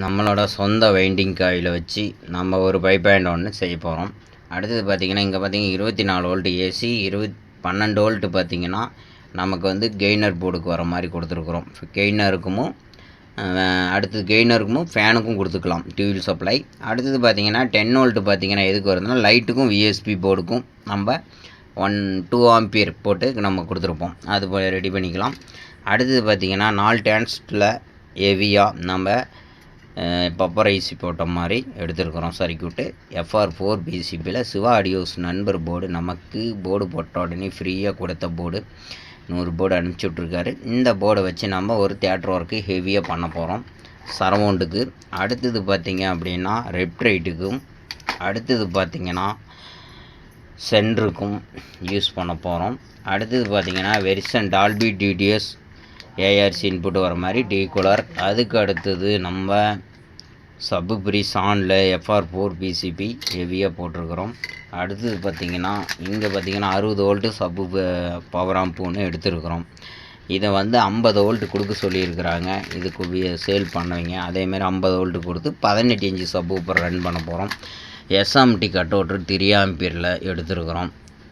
நம்மளோட சொந்த winding coil வச்சு நம்ம ஒரு பைபேண்ட் ஒன்று செய்ய போகிறோம். அடுத்தது பார்த்திங்கன்னா இங்கே பார்த்திங்கன்னா 24 வோல்ட் ஏசி 12 வோல்ட்டு பார்த்திங்கன்னா நமக்கு வந்து கெய்னர் போர்டுக்கு வர மாதிரி கொடுத்துருக்குறோம். கெய்னருக்கும் அடுத்தது கெய்னருக்கும் ஃபேனுக்கும் கொடுத்துக்கலாம் டியூல் சப்ளை. அடுத்தது பார்த்திங்கன்னா 10 வோல்ட்டு பார்த்திங்கன்னா எதுக்கு வருதுன்னா லைட்டுக்கும் விஎஸ்பி போர்டுக்கும் நம்ம 2 ஆம்பியர் போட்டு நம்ம கொடுத்துருப்போம். அது போல் ரெடி பண்ணிக்கலாம். அடுத்தது பார்த்திங்கன்னா 4 டிரான்சிஸ்டரில் ஹெவியாக நம்ம பப்பர் ஐசி போட்ட மாதிரி எடுத்துருக்குறோம் சர்க்யூட்டு. FR4 பிசிபியில் சிவா ஆடியோஸ் நண்பர் போர்டு நமக்கு போர்டு போட்ட உடனே ஃப்ரீயாக கொடுத்த போர்டு 100 போர்டு அனுப்பிச்சி விட்ருக்காரு. இந்த போர்டை வச்சு நம்ம ஒரு தியேட்டர் ஒர்க்கு ஹெவியாக பண்ண போகிறோம் சரவுண்டுக்கு. அடுத்தது பார்த்திங்க அப்படின்னா ரெப்ட்ரைட்டுக்கும் அடுத்தது பார்த்திங்கன்னா சென்டருக்கும் யூஸ் பண்ண போகிறோம். அடுத்தது பார்த்திங்கன்னா version Dolby TDS ARC input வர மாதிரி டீகூலர். அதுக்கு அடுத்தது நம்ம சப்பு ப்ரீஸ் ஆனில் FR4 பிசிபி ஹெவியாக போட்டிருக்கிறோம். அடுத்தது பார்த்திங்கன்னா இங்கே பார்த்திங்கன்னா 60 வோல்ட்டு சப்பு பவர் ஆம்ப் ஒன்று எடுத்துருக்குறோம். இதை வந்து 50 வோல்ட்டு கொடுக்க சொல்லியிருக்கிறாங்க இதுக்கு சேல் பண்ணுவீங்க. அதேமாதிரி 50 வோல்ட்டு கொடுத்து 18 இன்ச்சு சப்பு ஊப்பர் ரன் பண்ண போகிறோம். எஸ்எம்டி கட் அவுட்ரு 3 ஆம்பியரில் எடுத்துருக்குறோம்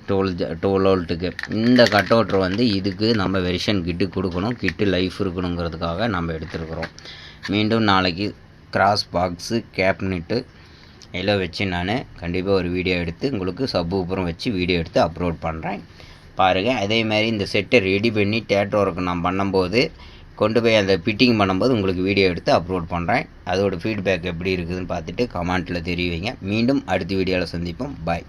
12 வோல்ட்டுக்கு. இந்த கட் அவுட்ரு வந்து இதுக்கு நம்ம வெர்ஷன் கிட்டு கொடுக்கணும், கிட்டு லைஃப் இருக்கணுங்கிறதுக்காக நம்ம எடுத்துருக்குறோம். மீண்டும் நாளைக்கு கிராஸ் பாக்ஸு கேப்னெட்டு எல்லாம் வச்சு நான் கண்டிப்பாக ஒரு வீடியோ எடுத்து உங்களுக்கு சப் ஊப்பரும் வச்சு வீடியோ எடுத்து அப்லோட் பண்ணுறேன் பாருங்கள். அதேமாதிரி இந்த செட்டை ரெடி பண்ணி தியேட்டர் ஒர்க்கு நான் பண்ணும்போது கொண்டு போய் அந்த ஃபிட்டிங் பண்ணும்போது உங்களுக்கு வீடியோ எடுத்து அப்லோட் பண்ணுறேன். அதோடய ஃபீட்பேக் எப்படி இருக்குதுன்னு பார்த்துட்டு கமெண்ட்டில் தெரிவிங்க. மீண்டும் அடுத்த வீடியோவில் சந்திப்போம். பாய்.